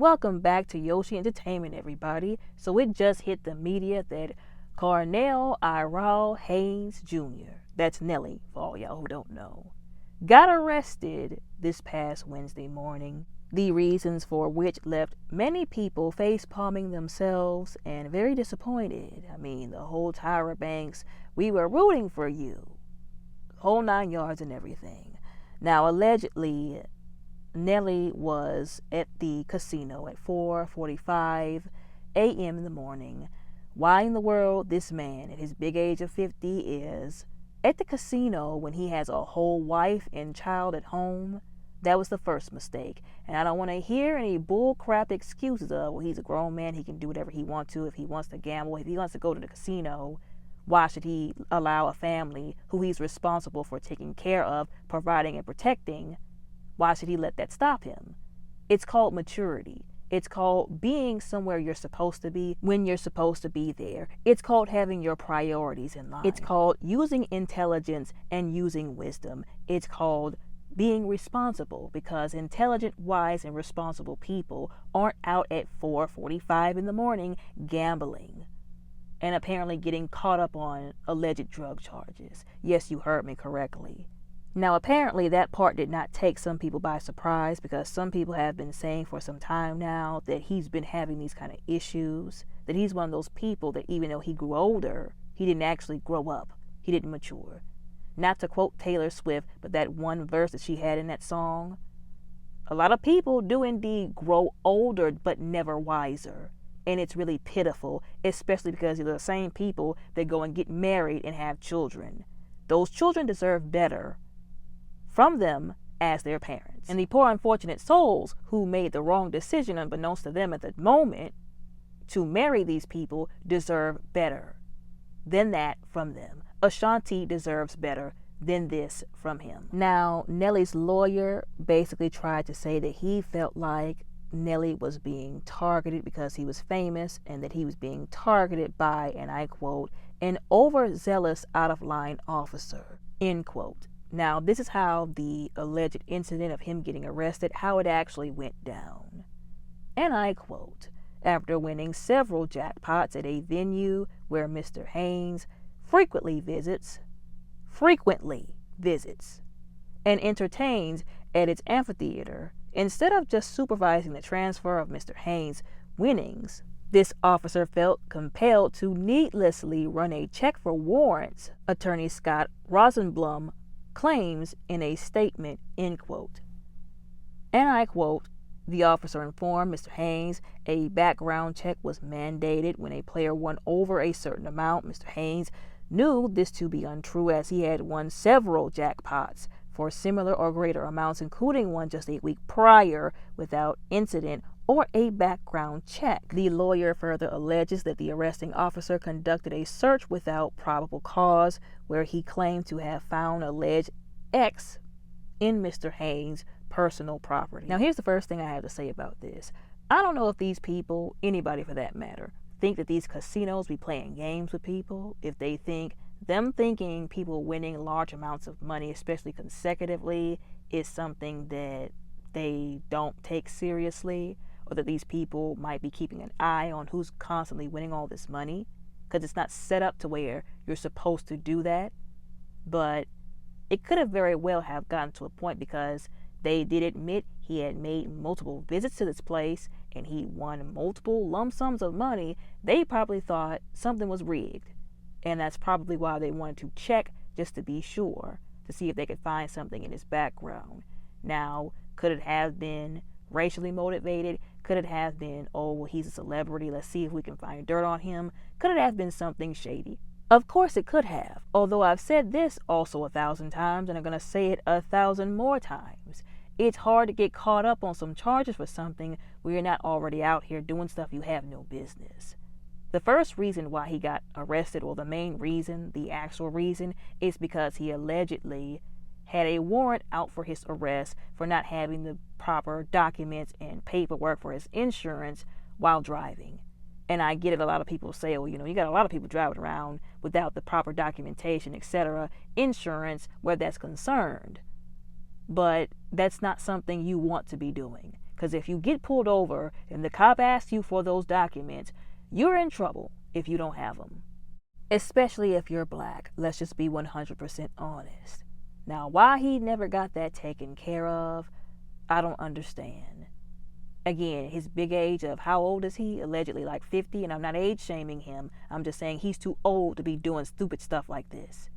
Welcome back to Yoshi Entertainment, everybody. So it just hit the media that Cornell Iral Haynes Jr., that's Nelly for all y'all who don't know, got arrested this past Wednesday morning. The reasons for which left many people face palming themselves and very disappointed. I mean, the whole Tyra Banks, we were rooting for you, whole 9 yards and everything. Now, allegedly, Nelly was at the casino at 4:45 a.m. in the morning. Why in the world this man at his big age of 50 is at the casino when he has a whole wife and child at home? That was the first mistake. And I don't want to hear any bull crap excuses of, well, he's a grown man, he can do whatever he wants to. If he wants to gamble, if he wants to go to the casino, why should he allow a family who he's responsible for taking care of, providing and protecting? Why should he let that stop him? It's called maturity. It's called being somewhere you're supposed to be when you're supposed to be there. It's called having your priorities in line. It's called using intelligence and using wisdom. It's called being responsible, because intelligent, wise, and responsible people aren't out at 4:45 in the morning gambling and apparently getting caught up on alleged drug charges. Yes, you heard me correctly. Now, apparently that part did not take some people by surprise, because some people have been saying for some time now that he's been having these kind of issues, that he's one of those people that even though he grew older, he didn't actually grow up. He didn't mature. Not to quote Taylor Swift, but that one verse that she had in that song, a lot of people do indeed grow older but never wiser. And it's really pitiful, especially because they're the same people that go and get married and have children. Those children deserve better from them as their parents. And the poor unfortunate souls who made the wrong decision unbeknownst to them at the moment to marry these people deserve better than that from them. Ashanti deserves better than this from him. Now, Nelly's lawyer basically tried to say that he felt like Nelly was being targeted because he was famous, and that he was being targeted by, and I quote, an overzealous out-of-line officer, end quote. Now, this is how the alleged incident of him getting arrested, how it actually went down. And I quote, after winning several jackpots at a venue where Mr. Haynes frequently visits and entertains at its amphitheater, instead of just supervising the transfer of Mr. Haynes' winnings, this officer felt compelled to needlessly run a check for Warrant, attorney Scott Rosenblum claims in a statement, end quote. And I quote, the officer informed Mr. Haynes a background check was mandated when a player won over a certain amount. Mr. Haynes knew this to be untrue, as he had won several jackpots for similar or greater amounts, including one just a week prior, without incident or a background check. The lawyer further alleges that the arresting officer conducted a search without probable cause, where he claimed to have found alleged X in Mr. Haynes' personal property. Now, here's the first thing I have to say about this. I don't know if these people, anybody for that matter, think that these casinos be playing games with people, if they think them thinking people winning large amounts of money, especially consecutively, is something that they don't take seriously, or that these people might be keeping an eye on who's constantly winning all this money, because it's not set up to where you're supposed to do that. But it could have very well have gotten to a point, because they did admit he had made multiple visits to this place and he won multiple lump sums of money. They probably thought something was rigged, and that's probably why they wanted to check, just to be sure, to see if they could find something in his background. Now, could it have been racially motivated? Could it have been, oh, well, he's a celebrity, let's see if we can find dirt on him? Could it have been something shady? Of course it could have, although I've said this also 1,000 times, and I'm going to say it 1,000 more times. It's hard to get caught up on some charges for something where you're not already out here doing stuff you have no business. The first reason why he got arrested, or the main reason, the actual reason, is because he allegedly had a warrant out for his arrest for not having the proper documents and paperwork for his insurance while driving. And I get it, a lot of people say, well, you got a lot of people driving around without the proper documentation, etc., insurance, where that's concerned. But that's not something you want to be doing, Because if you get pulled over and the cop asks you for those documents, you're in trouble if you don't have them. Especially if you're black. Let's just be 100% honest. Now, why he never got that taken care of, I don't understand. Again, his big age of how old is he? Allegedly like 50, and I'm not age shaming him. I'm just saying he's too old to be doing stupid stuff like this.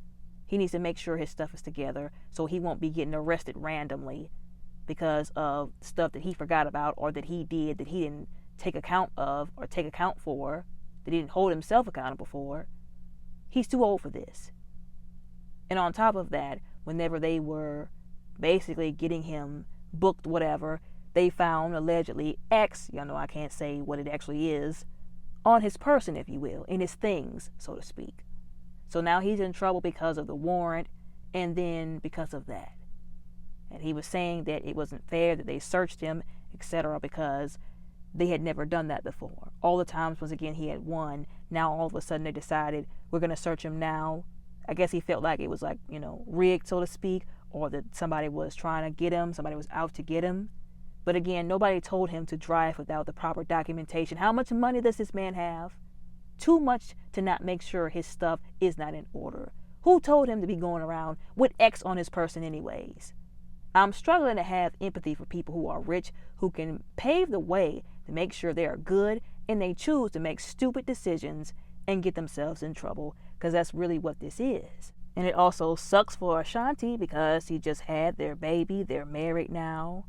He needs to make sure his stuff is together so he won't be getting arrested randomly because of stuff that he forgot about or that he did that he didn't take account of or take account for, that he didn't hold himself accountable for. He's too old for this. And on top of that, whenever they were basically getting him booked, whatever, they found allegedly X, y'all know I can't say what it actually is, on his person, if you will, in his things, so to speak. So now he's in trouble because of the warrant and then because of that. And he was saying that it wasn't fair that they searched him, etc., because they had never done that before. All the times, once again, he had won. Now all of a sudden they decided we're going to search him now. I guess he felt like it was like, rigged, so to speak, or that somebody was trying to get him, somebody was out to get him. But again, nobody told him to drive without the proper documentation. How much money does this man have? Too much to not make sure his stuff is not in order. Who told him to be going around with X on his person anyways? I'm struggling to have empathy for people who are rich, who can pave the way to make sure they are good, and they choose to make stupid decisions and get themselves in trouble, because that's really what this is. And it also sucks for Ashanti because he just had their baby. They're married now.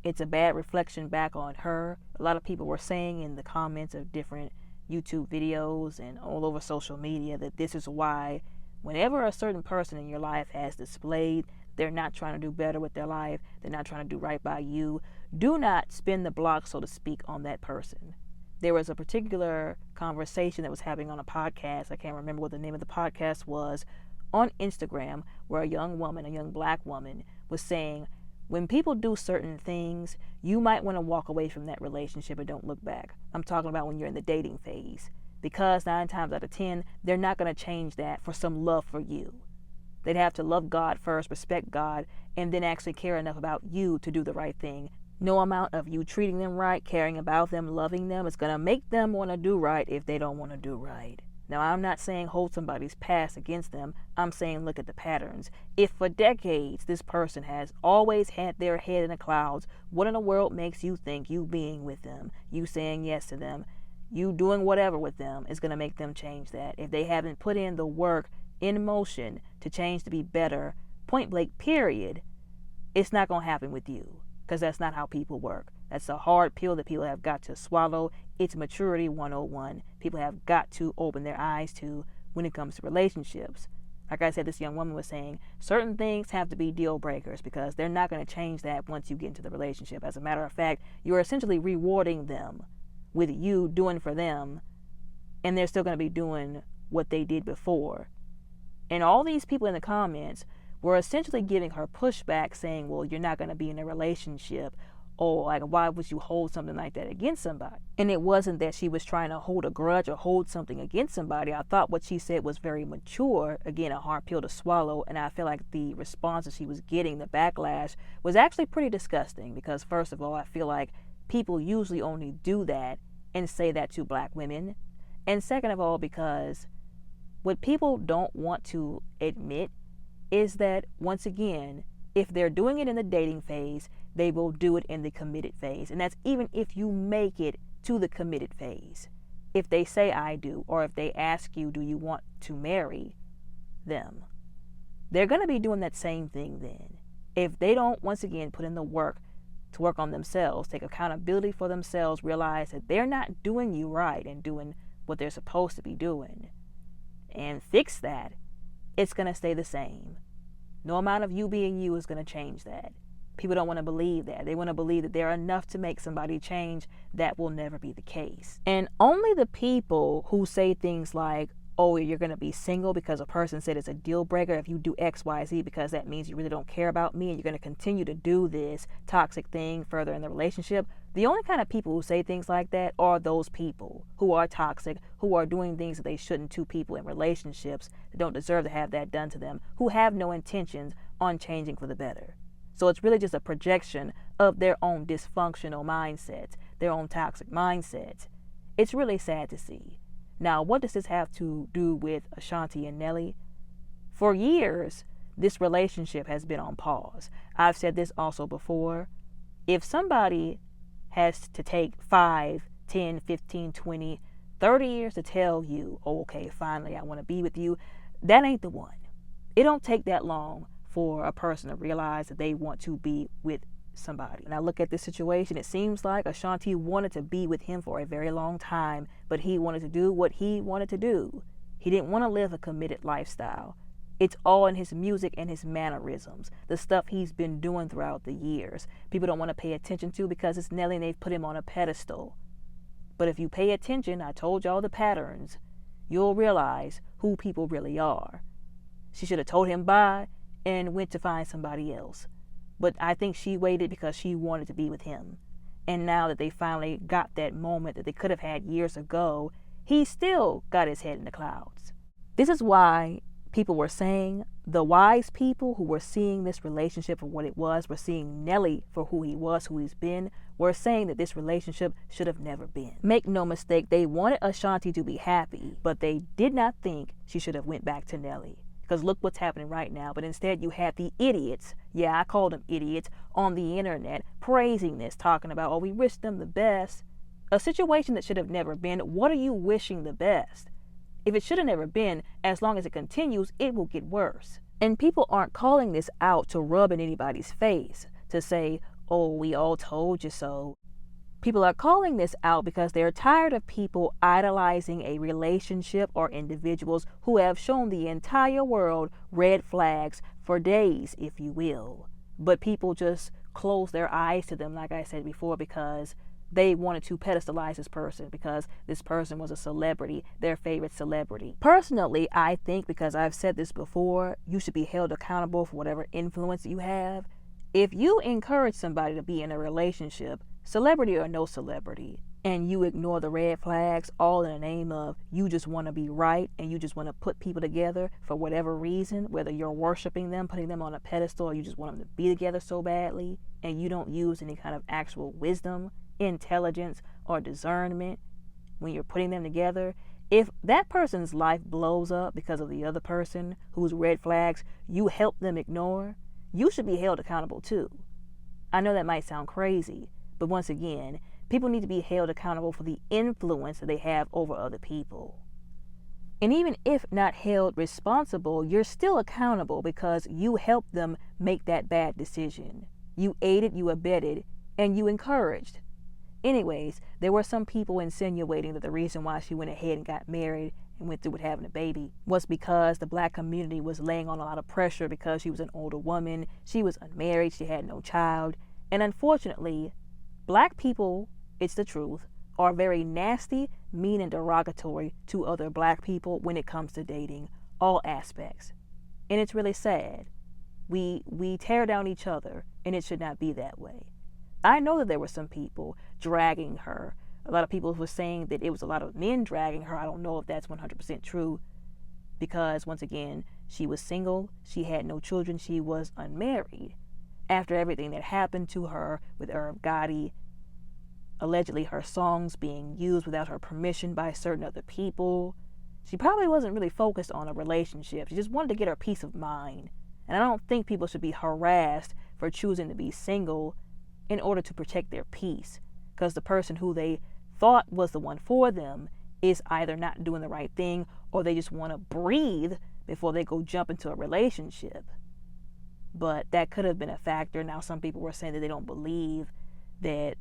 It's a bad reflection back on her. A lot of people were saying in the comments of different YouTube videos and all over social media that this is why whenever a certain person in your life has displayed they're not trying to do better with their life, they're not trying to do right by you, do not spin the block, so to speak, on that person. There was a particular conversation that was happening on a podcast, I can't remember what the name of the podcast was, on Instagram, where a young woman, a young black woman, was saying, when people do certain things, you might want to walk away from that relationship and don't look back. I'm talking about when you're in the dating phase. Because 9 times out of 10, they're not going to change that for some love for you. They'd have to love God first, respect God, and then actually care enough about you to do the right thing. No amount of you treating them right, caring about them, loving them is going to make them want to do right if they don't want to do right. Now, I'm not saying hold somebody's past against them. I'm saying look at the patterns. If for decades this person has always had their head in the clouds, what in the world makes you think you being with them, you saying yes to them, you doing whatever with them is going to make them change that? If they haven't put in the work in motion to change to be better, point blank, period, it's not going to happen with you, because that's not how people work. That's a hard pill that people have got to swallow. It's maturity 101. People have got to open their eyes to when it comes to relationships. Like I said, this young woman was saying, certain things have to be deal breakers because they're not going to change that once you get into the relationship. As a matter of fact, you're essentially rewarding them with you doing for them, and they're still going to be doing what they did before. And all these people in the comments were essentially giving her pushback, saying, well, you're not going to be in a relationship, or like, why would you hold something like that against somebody? And it wasn't that she was trying to hold a grudge or hold something against somebody. I thought what she said was very mature, again, a hard pill to swallow, and I feel like the responses she was getting, the backlash, was actually pretty disgusting, because first of all, I feel like people usually only do that and say that to black women, and second of all, because what people don't want to admit is that, once again, if they're doing it in the dating phase, they will do it in the committed phase. And that's even if you make it to the committed phase. If they say I do, or if they ask you, do you want to marry them, they're going to be doing that same thing then. If they don't, once again, put in the work to work on themselves, take accountability for themselves, realize that they're not doing you right and doing what they're supposed to be doing, and fix that, it's going to stay the same. No amount of you being you is going to change that. People don't want to believe that. They want to believe that they're enough to make somebody change. That will never be the case. And only the people who say things like, oh, you're going to be single because a person said it's a deal breaker if you do X, Y, Z, because that means you really don't care about me and you're going to continue to do this toxic thing further in the relationship. The only kind of people who say things like that are those people who are toxic, who are doing things that they shouldn't to people in relationships that don't deserve to have that done to them, who have no intentions on changing for the better. So it's really just a projection of their own dysfunctional mindsets, their own toxic mindsets. It's really sad to see. Now, what does this have to do with Ashanti and Nelly? For years, this relationship has been on pause. I've said this also before. If somebody has to take 5, 10, 15, 20, 30 years to tell you, oh, okay, finally, I want to be with you, that ain't the one. It don't take that long for a person to realize that they want to be with somebody. And I look at this situation, it seems like Ashanti wanted to be with him for a very long time, but he wanted to do what he wanted to do. He didn't want to live a committed lifestyle. It's all in his music and his mannerisms, the stuff he's been doing throughout the years. People don't want to pay attention to because it's Nelly and they've put him on a pedestal. But if you pay attention, I told y'all the patterns, you'll realize who people really are. She should have told him bye and went to find somebody else. But I think she waited because she wanted to be with him. And now that they finally got that moment that they could have had years ago, he still got his head in the clouds. This is why people were saying, the wise people who were seeing this relationship for what it was, were seeing Nelly for who he was, who he's been, were saying that this relationship should have never been. Make no mistake, they wanted Ashanti to be happy, but they did not think she should have went back to Nelly. Because look what's happening right now. But instead you have the idiots, yeah, I call them idiots, on the internet praising this, talking about, oh, we wish them the best. A situation that should have never been. What are you wishing the best? If it should have never been, as long as it continues, it will get worse. And people aren't calling this out to rub in anybody's face, to say, oh, we all told you so. People are calling this out because they're tired of people idolizing a relationship or individuals who have shown the entire world red flags for days, if you will. But people just close their eyes to them, like I said before, because they wanted to pedestalize this person, because this person was a celebrity, their favorite celebrity. Personally, I think, because I've said this before, you should be held accountable for whatever influence you have. If you encourage somebody to be in a relationship, celebrity or no celebrity, and you ignore the red flags all in the name of you just want to be right and you just want to put people together for whatever reason, whether you're worshiping them, putting them on a pedestal, or you just want them to be together so badly, and you don't use any kind of actual wisdom, intelligence, or discernment when you're putting them together, if that person's life blows up because of the other person whose red flags you help them ignore, you should be held accountable too. I know that might sound crazy, but once again, people need to be held accountable for the influence that they have over other people. And even if not held responsible, you're still accountable because you helped them make that bad decision. You aided, you abetted, and you encouraged. Anyways, there were some people insinuating that the reason why she went ahead and got married and went through with having a baby was because the black community was laying on a lot of pressure because she was an older woman, she was unmarried, she had no child. And unfortunately, black people, it's the truth, are very nasty, mean, and derogatory to other black people when it comes to dating, all aspects. And it's really sad. We tear down each other, and it should not be that way. I know that there were some people dragging her. A lot of people were saying that it was a lot of men dragging her. I don't know if that's 100% true because, once again, she was single, she had no children, she was unmarried. After everything that happened to her with Irv Gotti, allegedly her songs being used without her permission by certain other people, she probably wasn't really focused on a relationship. She just wanted to get her peace of mind. And I don't think people should be harassed for choosing to be single in order to protect their peace, because the person who they thought was the one for them is either not doing the right thing or they just want to breathe before they go jump into a relationship. But that could have been a factor. Now some people were saying that they don't believe that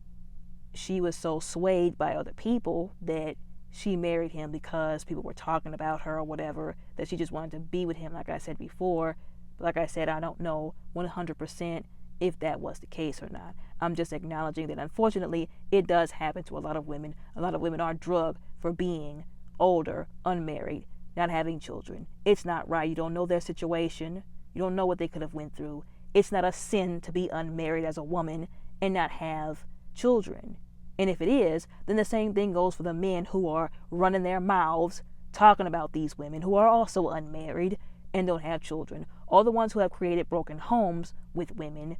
she was so swayed by other people that she married him because people were talking about her or whatever, that she just wanted to be with him, like I said before. But like I said, I don't know 100% if that was the case or not. I'm just acknowledging that unfortunately it does happen to a lot of women. A lot of women are drugged for being older, unmarried, not having children. It's not right. You don't know their situation. You don't know what they could have went through. It's not a sin to be unmarried as a woman and not have children. And if it is, then the same thing goes for the men who are running their mouths talking about these women who are also unmarried and don't have children. All the ones who have created broken homes with women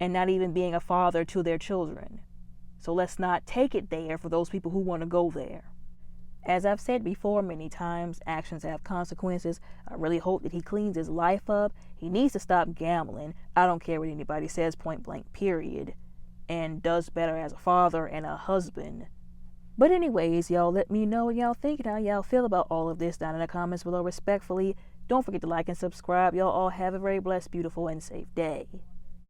and not even being a father to their children. So let's not take it there for those people who want to go there. As I've said before many times, actions have consequences. I really hope that he cleans his life up. He needs to stop gambling. I don't care what anybody says, point blank, period. And does better as a father and a husband. But anyways, y'all, let me know what y'all think and how y'all feel about all of this down in the comments below respectfully. Don't forget to like and subscribe. Y'all all have a very blessed, beautiful, and safe day.